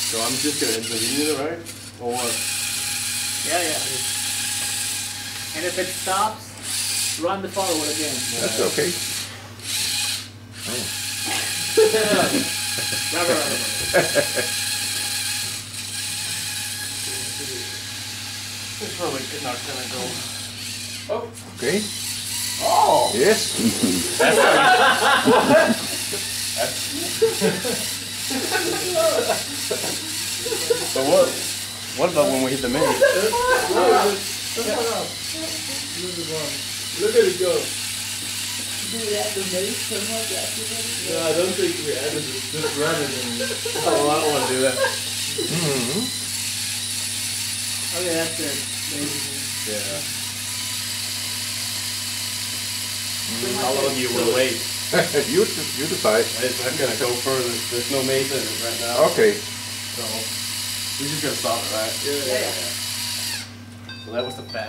So I'm just gonna intervene it, right? Or what? Yeah. And if it stops, run the forward again. That's okay. It's probably not gonna go. Oh. Okay. Oh! Yes. So what about when we hit the main? Look at it go. Do we have to make so much activity? No, I don't think we added it. Just run it and... Oh, I don't want to do that. Okay, that's it. Basically. Yeah. How long do you want to wait? you decide. I'm gonna go further. There's no mace in it right now. Okay. So we're just gonna stop it, right? Yeah. So that was the fast.